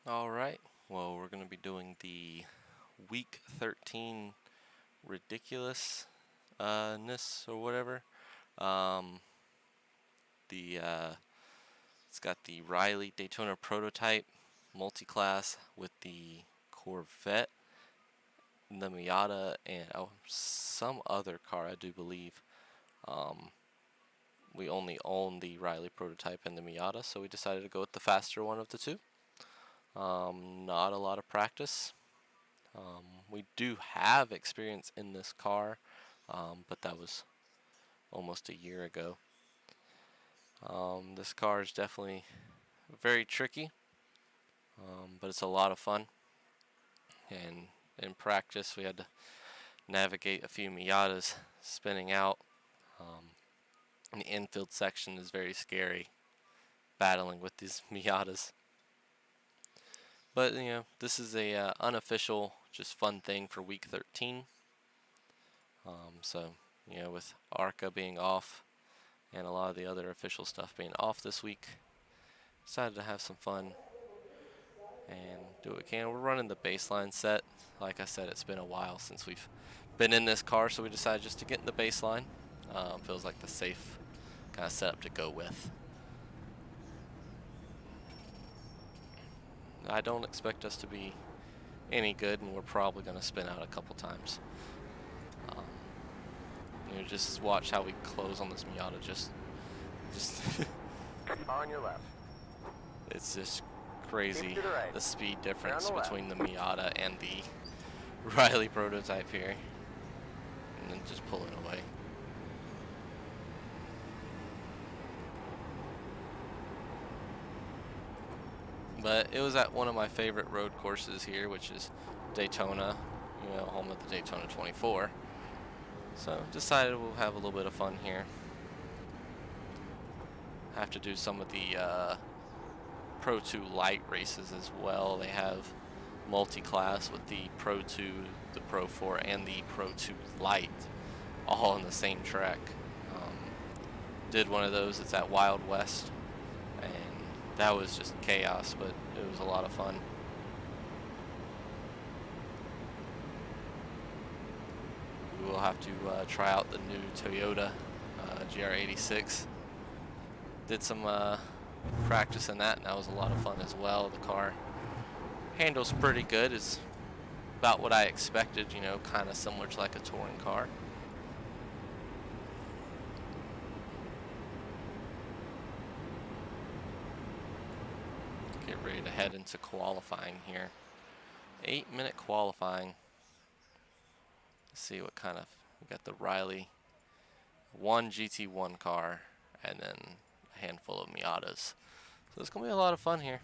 Alright, well, we're going to be doing the week 13 ridiculousness or whatever. It's got the Riley Daytona prototype multi-class with the Corvette, the Miata, and some other car, I do believe. We only own the Riley prototype and the Miata, so we decided to go with the faster one of the two. Not a lot of practice. We do have experience in this car, but that was almost a year ago. This car is definitely very tricky, but it's a lot of fun. And in practice, we had to navigate a few Miatas spinning out. And the infield section is very scary, battling with these Miatas. But, this is a unofficial, just fun thing for week 13. So, with ARCA being off and a lot of the other official stuff being off this week, decided to have some fun and do what we can. We're running the baseline set. Like I said, it's been a while since we've been in this car, so we decided just to get in the baseline. Feels like the safe kind of setup to go with. I don't expect us to be any good, and we're probably going to spin out a couple times. Just watch how we close on this Miata. Just on your left. It's just crazy, right. The speed difference between the Miata and the Riley prototype here, and then just pull it away. But it was at one of my favorite road courses here, which is Daytona, home of the Daytona 24. So decided we'll have a little bit of fun here. Have to do some of the Pro 2 light races as well. They have multi-class with the Pro 2, the Pro 4, and the Pro 2 light, all on the same track. Did one of those. It's at Wild West, and that was just chaos, but it was a lot of fun. We will have to try out the new Toyota GR86. Did some practice in that, and that was a lot of fun as well. The car handles pretty good. It's about what I expected, kind of similar to like a touring car. Get ready to head into qualifying here. 8-minute qualifying. Let's see what kind of, we got the Riley 1 GT1 car and then a handful of Miatas. So it's going to be a lot of fun here.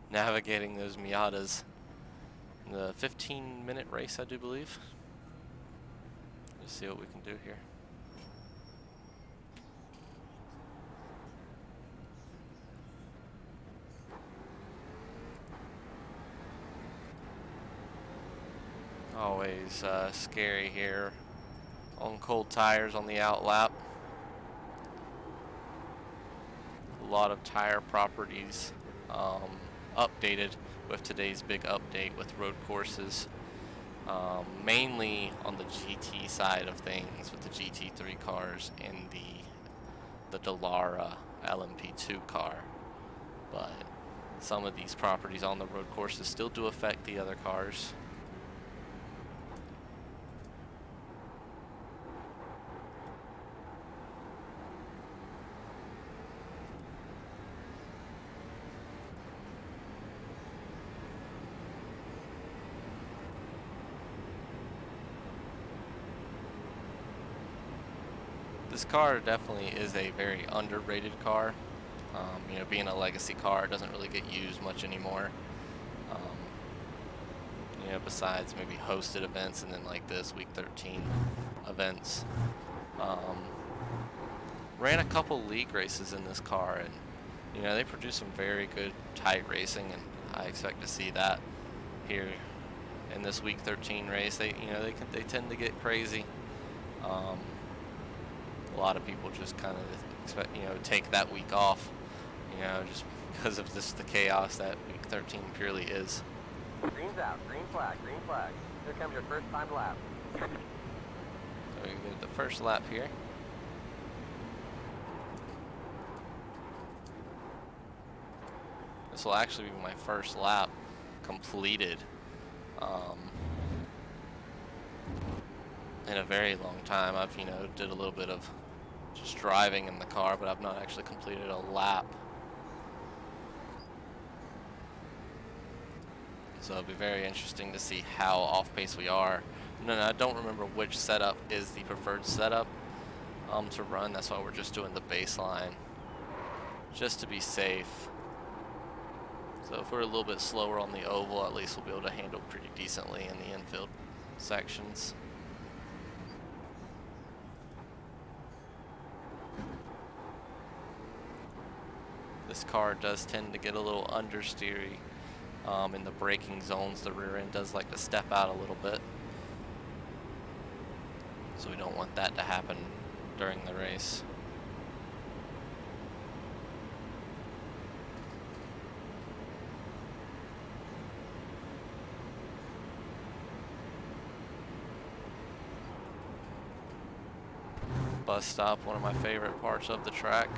Navigating those Miatas. The 15-minute race, I do believe. Let's see what we can do here. Always scary here on cold tires on the outlap. A lot of tire properties updated with today's big update with road courses. Mainly on the GT side of things with the GT3 cars and the Dallara LMP2 car. But some of these properties on the road courses still do affect the other cars. This car definitely is a very underrated car. Being a legacy car, it doesn't really get used much anymore. Besides maybe hosted events and then like this week 13 events. Ran a couple league races in this car, and they produce some very good tight racing, and I expect to see that here in this week 13 race. They tend to get crazy. A lot of people just kind of expect, take that week off, just because of just the chaos that week 13 purely is. Green's out, green flag, green flag. Here comes your first time lap. So we get the first lap here. This will actually be my first lap completed in a very long time. I've, did a little bit of just driving in the car, but I've not actually completed a lap. So it'll be very interesting to see how off pace we are. No, I don't remember which setup is the preferred setup to run. That's why we're just doing the baseline, just to be safe. So if we're a little bit slower on the oval, at least we'll be able to handle pretty decently in the infield sections. This car does tend to get a little understeery in the braking zones. The rear end does like to step out a little bit. So we don't want that to happen during the race. Bus stop, one of my favorite parts of the track.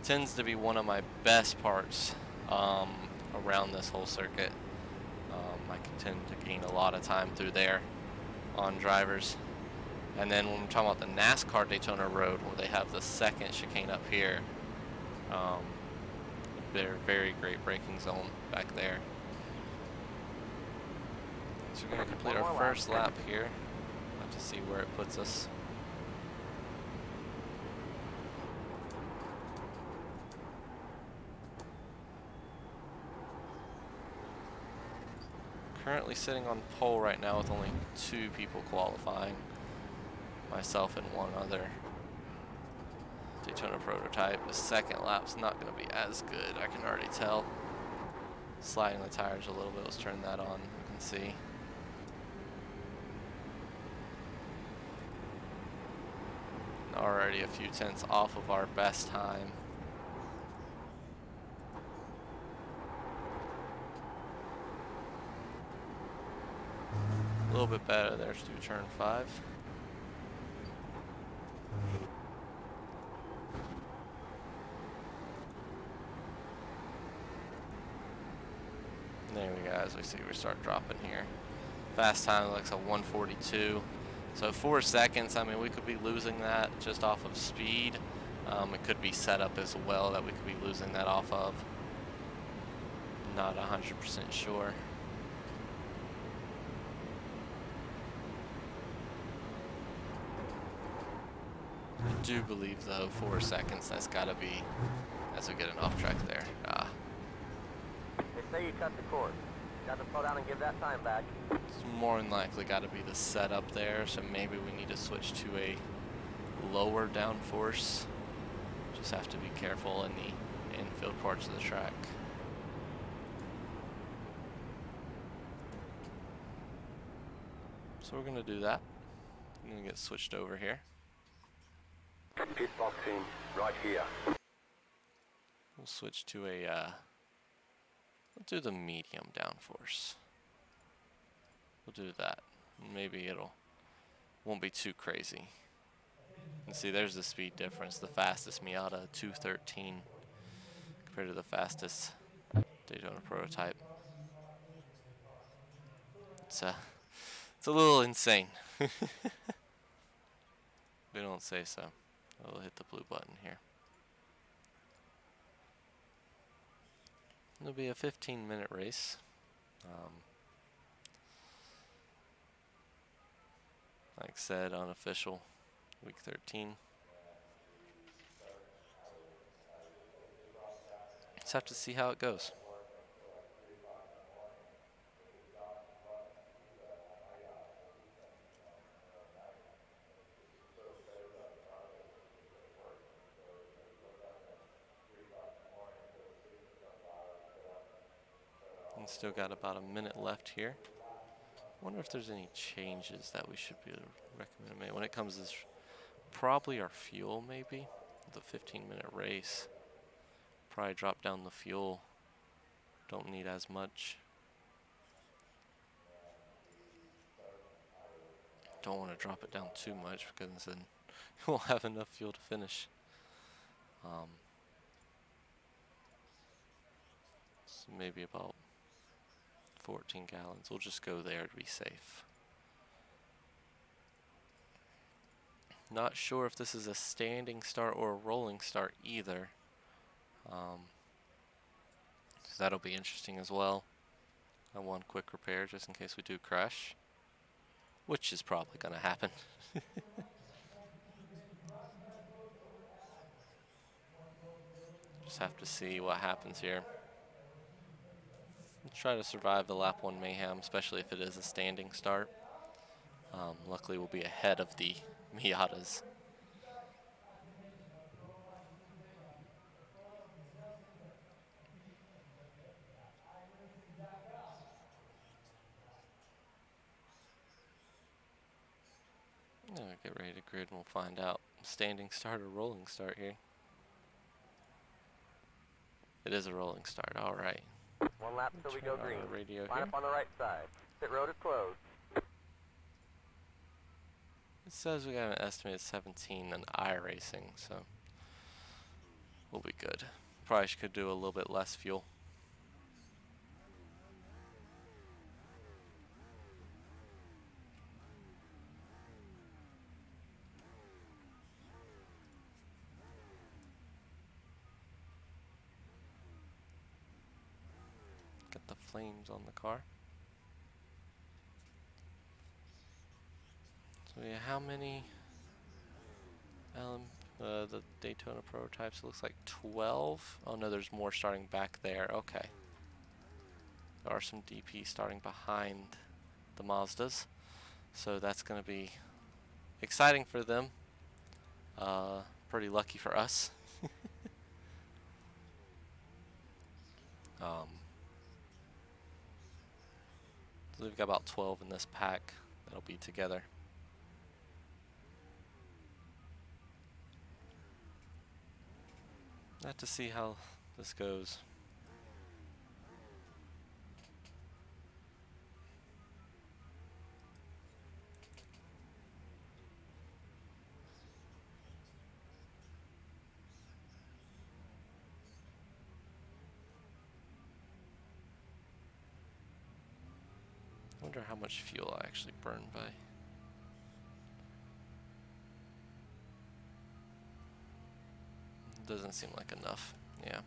Tends to be one of my best parts around this whole circuit. I can tend to gain a lot of time through there on drivers. And then when we're talking about the NASCAR Daytona Road, where they have the second chicane up here, they're very great braking zone back there. So we're going to complete our first lap here. Have to see where it puts us. Currently sitting on pole right now with only 2 people qualifying, myself and one other Daytona prototype. The second lap's not going to be as good, I can already tell. Sliding the tires a little bit. Let's turn that on. You can see. Already a few tenths off of our best time. A little bit better there through turn 5. There we go, as we see we start dropping here. Fast time looks like 1:42. So 4 seconds, I mean, we could be losing that just off of speed. It could be set up as well that we could be losing that off of. Not 100% sure. I do believe, though, 4 seconds, that's got to be, as we get an off track there. They say you cut the course. Got to slow down and give that time back. It's more than likely got to be the setup there, so maybe we need to switch to a lower downforce. Just have to be careful in the infield parts of the track. So we're going to do that. I'm going to get switched over here. Pit box in right here. We'll switch to a, we'll do the medium downforce. We'll do that. Maybe won't be too crazy. And see, there's the speed difference. The fastest Miata 213 compared to the fastest Daytona prototype. It's a little insane. We don't say so. I'll hit the blue button here. It'll be a 15-minute race. Like I said, unofficial, week 13. Just have to see how it goes. And still got about a minute left here. Wonder if there's any changes that we should be recommending. When it comes to this, probably our fuel, maybe the 15-minute race. Probably drop down the fuel. Don't need as much. Don't want to drop it down too much because then we'll have enough fuel to finish. So maybe about 14 gallons. We'll just go there to be safe. Not sure if this is a standing start or a rolling start either. So that'll be interesting as well. One quick repair just in case we do crash, which is probably going to happen. Just have to see what happens here. Let's try to survive the lap 1 mayhem, especially if it is a standing start. Luckily, we'll be ahead of the Miatas. Get ready to grid and we'll find out. Standing start or rolling start here? It is a rolling start, all right. 1 lap till we go green. Radio Line here. up on the right side. Pit road is closed. It says we got an estimated 17 in iRacing, so we'll be good. Probably could do a little bit less fuel. Get the flames on the car. So yeah, how many the Daytona prototypes? It looks like 12. Oh no, there's more starting back there. Okay. There are some DP starting behind the Mazdas. So that's going to be exciting for them. Pretty lucky for us. So we've got about 12 in this pack that'll be together. Not to see how this goes. I wonder how much fuel I actually burned by. Doesn't seem like enough, yeah.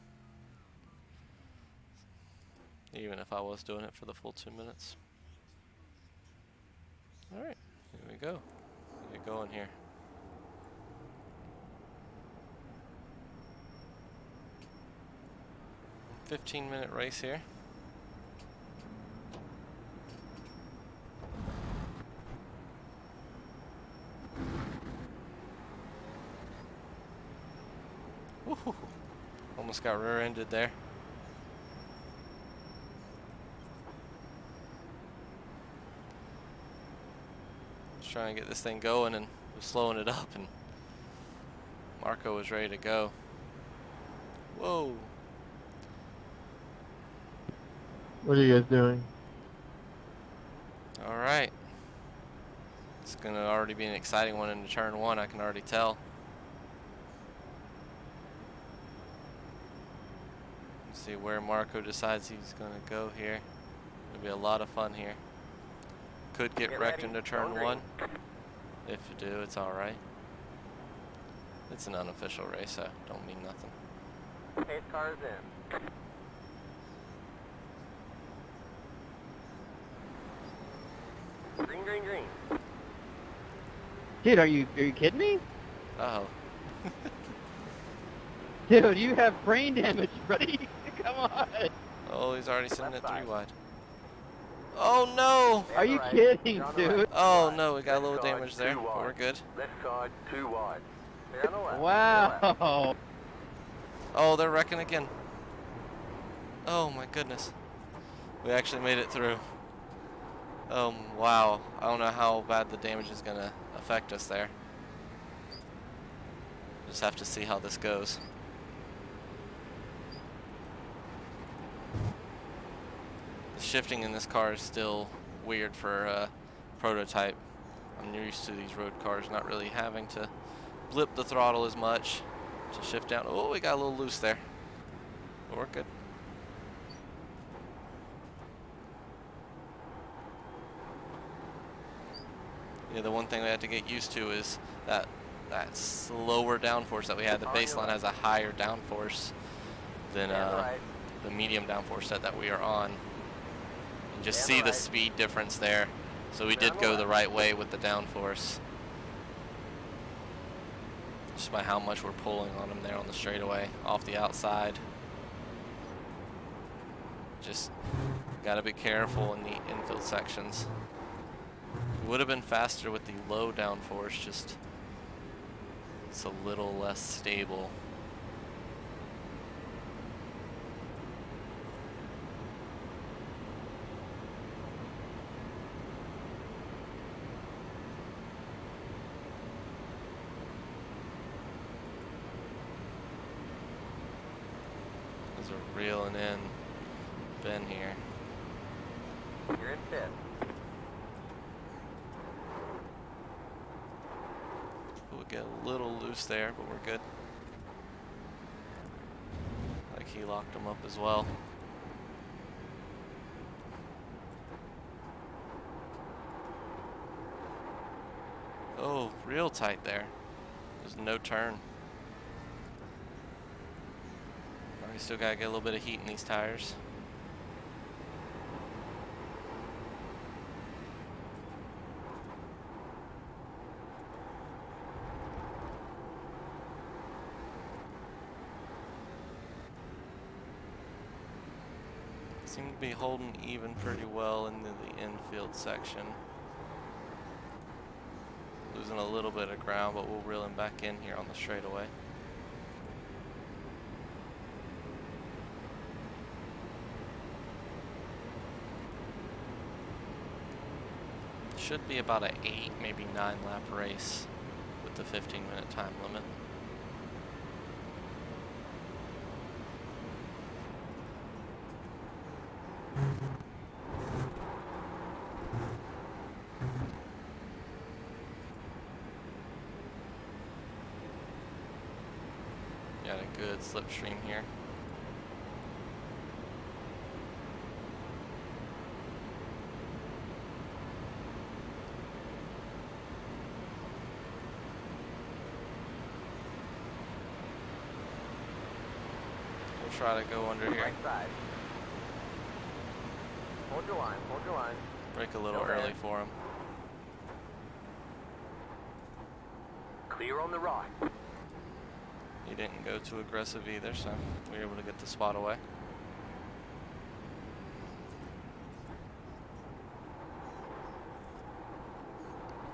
Even if I was doing it for the full 2 minutes. Alright, here we go. Get going here. "15-minute race here. Woohoo! Almost got rear-ended there. Just trying to get this thing going and was slowing it up, and Marco was ready to go. Whoa! What are you guys doing? All right. It's going to already be an exciting one into turn 1, I can already tell. Let's see where Marco decides he's going to go here. It'll be a lot of fun here. Could get wrecked into turn 1. If you do, it's all right. It's an unofficial race, so don't mean nothing. Pace car is in. Green, green, green. Dude, are you kidding me? Uh-oh. Dude, you have brain damage, buddy. Come on. Oh, he's already sitting at 3 wide. Oh, no! Are you kidding, dude? Oh, no, we got a little damage there, but we're good. Left side, 2 wide. Stay on the left. Wow. Oh, they're wrecking again. Oh, my goodness. We actually made it through. Wow. I don't know how bad the damage is going to affect us there. Just have to see how this goes. shifting in this car is still weird for a prototype. I'm used to these road cars not really having to blip the throttle as much to shift down. Oh, we got a little loose there, but we're good. Yeah, the one thing we had to get used to is that slower downforce that we had. The baseline has a higher downforce than the medium downforce set that we are on. And just see the speed difference there. So we did go the right way with the downforce. Just by how much we're pulling on them there on the straightaway off the outside. Just gotta be careful in the infield sections. It would have been faster with the low downforce, just it's a little less stable. Those are reeling in Ben here. You're in fifth. We'll get a little loose there, but we're good. Like he locked him up as well. Oh, real tight there. There's no turn. We still gotta get a little bit of heat in these tires. Seem to be holding even pretty well into the infield section. Losing a little bit of ground, but we'll reel him back in here on the straightaway. Should be about an 8, maybe 9 lap race with the 15-minute time limit. Got a good slipstream here. We'll try to go under here. Right side. Hold your line, hold your line. Break a little early for him. Clear on the right. He didn't go too aggressive either, so we were able to get the spot away.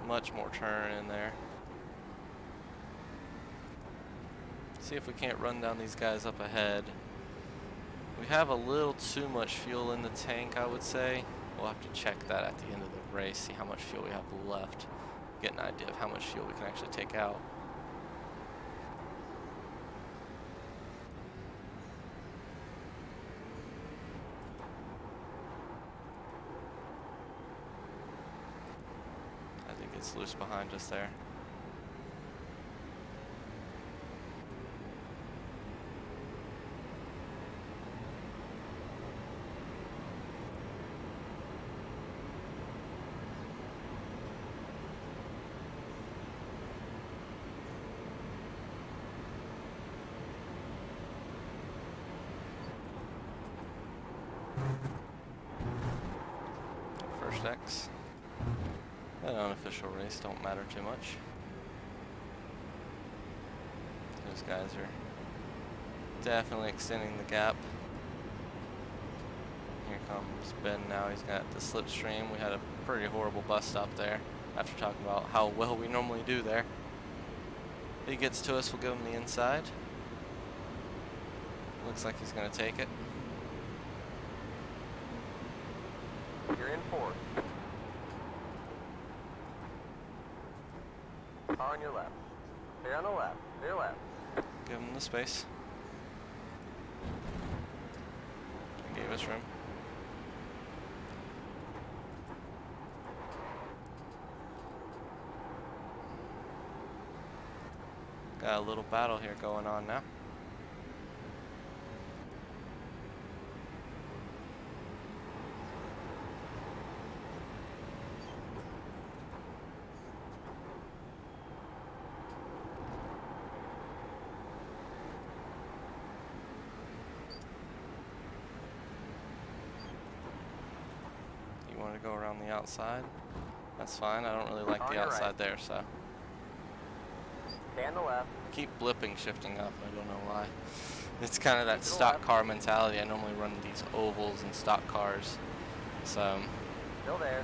Much more turn in there. See if we can't run down these guys up ahead. We have a little too much fuel in the tank, I would say. We'll have to check that at the end of the race, see how much fuel we have left. Get an idea of how much fuel we can actually take out. I think it's loose behind us there. First X. An unofficial race don't matter too much. Those guys are definitely extending the gap. Here comes Ben now. He's got the slipstream. We had a pretty horrible bus stop there after talking about how well we normally do there. If he gets to us, we'll give him the inside. Looks like he's going to take it. You're in fourth. Car on your left. Clear on the left. Clear left. Give him the space. He gave us room. Got a little battle here going on now. You want to go around the outside? That's fine. I don't really like the outside there, so. Stay on the left. Keep blipping shifting up. I don't know why. It's kind of that stock car mentality. I normally run these ovals and stock cars, so Still there.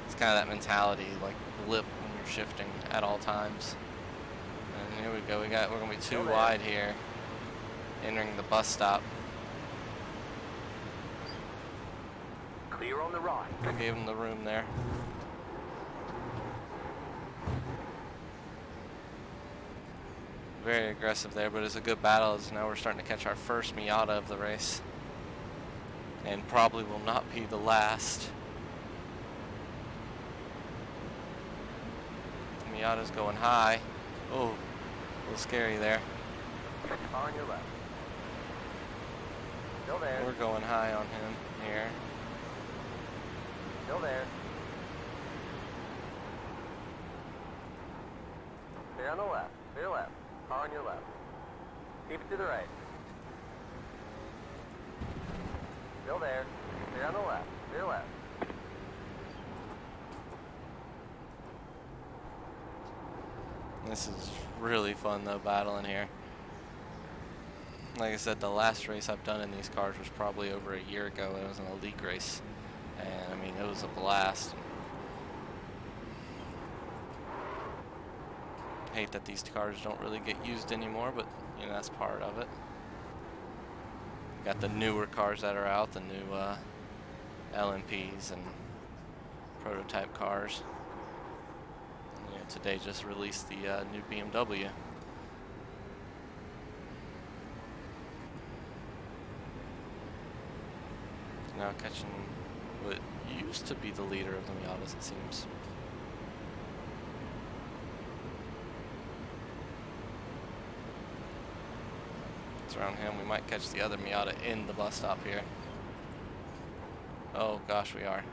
it's kind of that mentality, like blip when you're shifting at all times. And here we go. We're gonna be too wide here, entering the bus stop. Clear on the right. I gave him the room there. Very aggressive there, but it's a good battle as now we're starting to catch our first Miata of the race. And probably will not be the last. The Miata's going high. Oh, a little scary there. Car on your left. Still there. We're going high on him here. Still there. Clear on the left. Clear left. Car on your left. Keep it to the right. Still there. Clear on the left. Clear left. This is really fun though, battling here. Like I said, the last race I've done in these cars was probably over a year ago. It was an elite race. And I mean, it was a blast. Hate that these cars don't really get used anymore, but you know, that's part of it. Got the newer cars that are out, the new LMPs and prototype cars. And, you know, today just released the new BMW. Now catching what used to be the leader of the Miatas, it seems. It's around him. We might catch the other Miata in the bus stop here. Oh gosh, we are.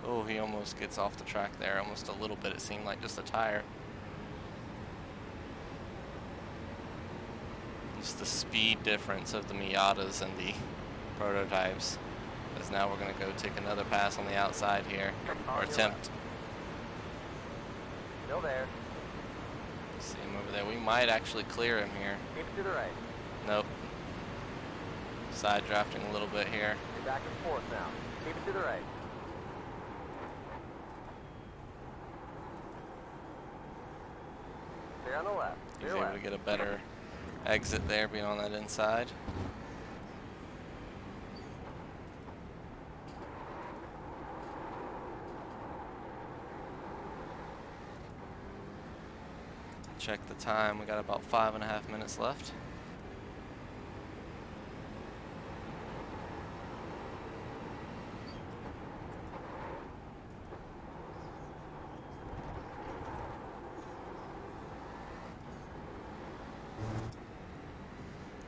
Oh, he almost gets off the track there, almost a little bit. It seemed like just a tire. Just the speed difference of the Miatas and the prototypes. Because now we're going to go take another pass on the outside here, or attempt. Still there. See him over there. We might actually clear him here. Keep it to the right. Nope. Side drafting a little bit here. You're back and forth now. Keep it to the right. Clear on the left. He's able to get a better exit there, being on that inside. Check the time. We got about 5.5 minutes left.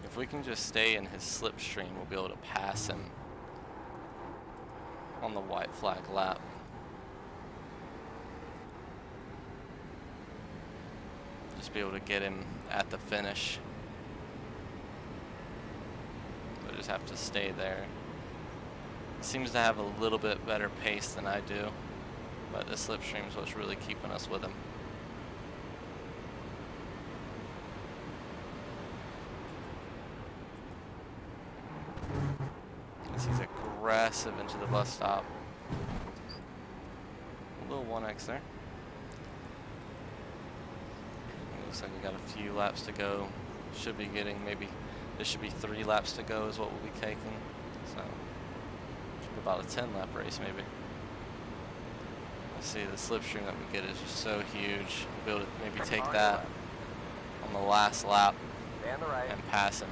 If we can just stay in his slipstream, we'll be able to pass him on the white flag lap. Just be able to get him at the finish. But just have to stay there. Seems to have a little bit better pace than I do, but the slipstream is what's really keeping us with him. He's aggressive into the bus stop. A little 1X there. Looks like we got a few laps to go. Should be getting maybe, this should be 3 laps to go is what we'll be taking. So, should be about a 10 lap race maybe. Let's see, the slipstream that we get is just so huge. We'll be able to maybe take that on the last lap and pass him.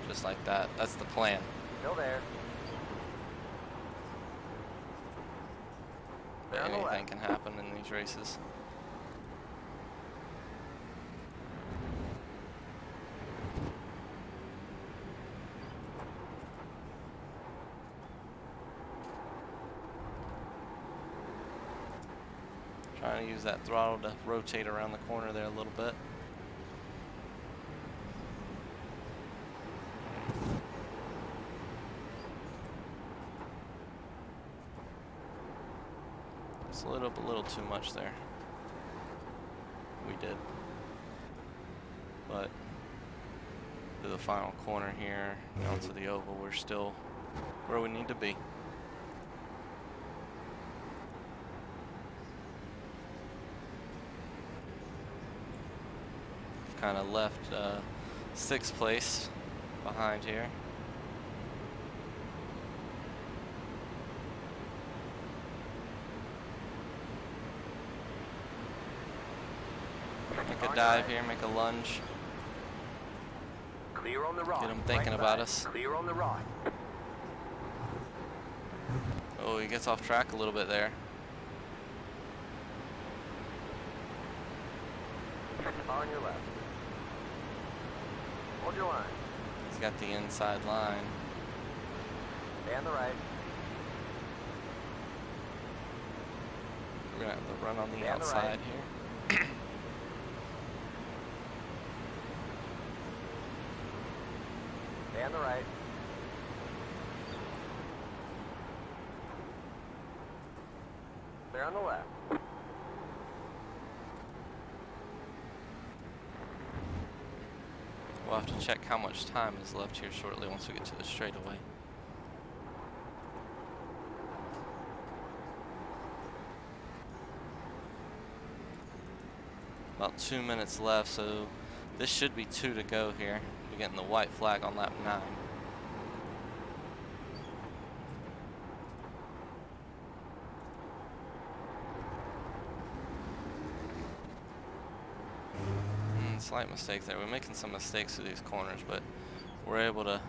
Just like that. That's the plan. Still there. But anything can happen these races. Trying to use that throttle to rotate around the corner there a little bit. Slowed up a little too much there. We did. But to the final corner here, down to the oval, we're still where we need to be. Kind of left 6th place behind here. Make a dive here, make a lunge. Clear on the right. Get him thinking about us. Clear on the right. Oh, he gets off track a little bit there. On your left. Hold your line. He's got the inside line. Stay on the right. We're gonna have to run on the Stay on the outside right. here. Stay on the right. Clear on the left. We'll have to check how much time is left here shortly once we get to the straightaway. About 2 minutes left, so this should be 2 to go here. We're getting the white flag on lap 9. Slight mistake there. We're making some mistakes through these corners, but we're able to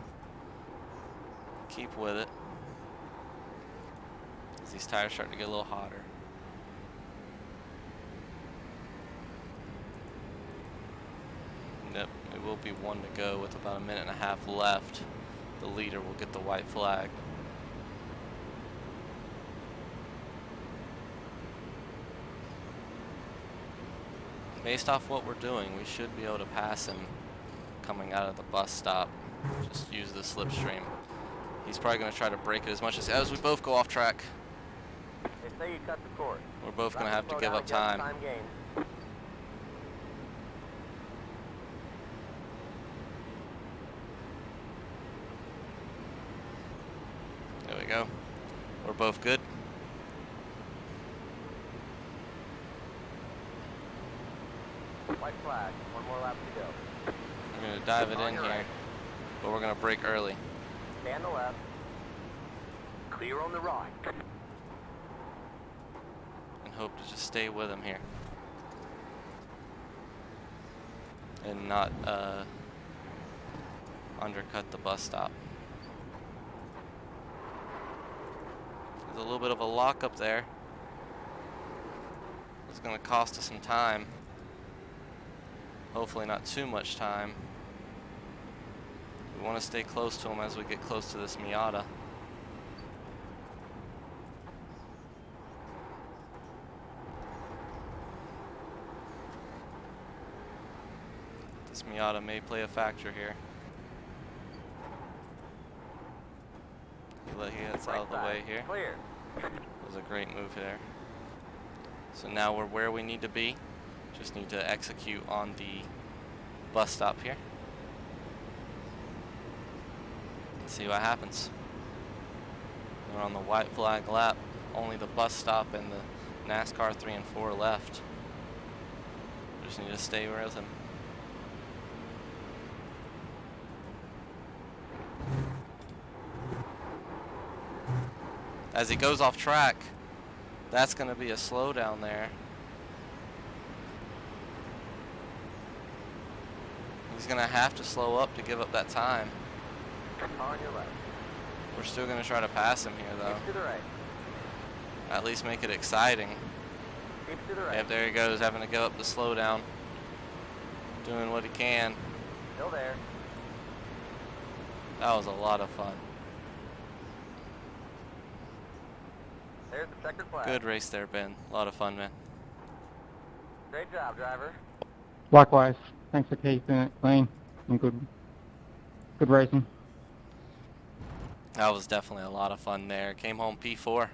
keep with it as these tires start to get a little hotter. Yep, it will be 1 to go with about 1.5 minutes left. The leader will get the white flag. Based off what we're doing, we should be able to pass him coming out of the bus stop. Just use the slipstream. He's probably going to try to break it as much as we both go off track. They say you cut the course. We're both going to have to Slow give down up and get time. Time gain. There we go. We're both good. White flag. 1 more lap to go. We're going to dive it On in your here, right. but we're going to brake early. Stay on the left. Clear on the right. And hope to just stay with him here. And not undercut the bus stop. There's a little bit of a lockup there. It's going to cost us some time. Hopefully not too much time. We want to stay close to him as we get close to this Miata. This Miata may play a factor here. He gets out of the way here. Clear. That was a great move there. So now we're where we need to be. Just need to execute on the bus stop here. Let's see what happens. We're on the white flag lap. Only the bus stop and the NASCAR 3 and 4 left. Just need to stay with him. As he goes off track, that's going to be a slowdown there. He's going to have to slow up to give up that time. On your left. We're still going to try to pass him here, though. To the right. At least make it exciting. Keep Keep to the right. Yep, there he goes, having to go up the slowdown. Doing what he can. Still there. That was a lot of fun. There's the checkered flag. Good race there, Ben. A lot of fun, man. Great job, driver. Likewise. Thanks for keeping it clean and good racing. That was definitely a lot of fun there. Came home P4.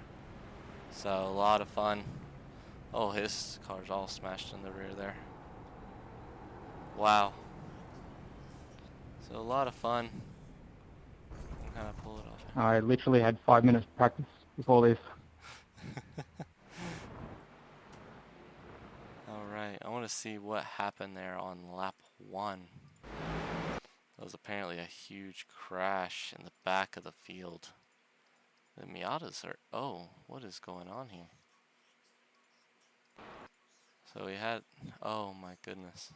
So a lot of fun. Oh, his car's all smashed in the rear there. Wow. So a lot of fun. Kind of pull it off. I literally had 5 minutes practice before this. Alright, I want to see what happened there on lap 1. There was apparently a huge crash in the back of the field. The Miatas are... Oh, what is going on here? So we had... Oh my goodness.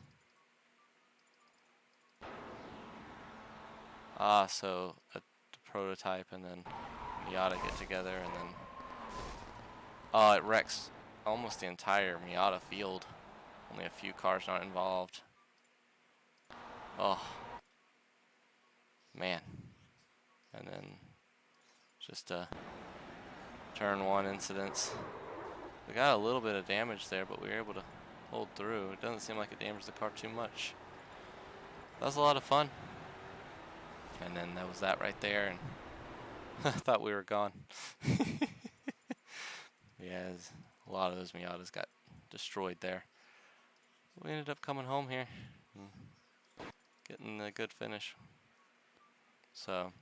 Ah, so the prototype and then Miata get together and then... Oh, it wrecks almost the entire Miata field. Only a few cars not involved. Oh. Man. And then just turn 1 incidents. We got a little bit of damage there, but we were able to hold through. It doesn't seem like it damaged the car too much. That was a lot of fun. And then that was that right there, and I thought we were gone. Yeah, a lot of those Miatas got destroyed there. We ended up coming home here and getting a good finish. So,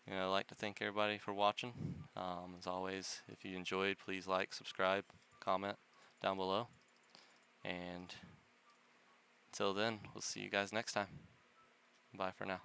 you know, I'd like to thank everybody for watching. As always, if you enjoyed, please like, subscribe, comment down below. And until then, we'll see you guys next time. Bye for now.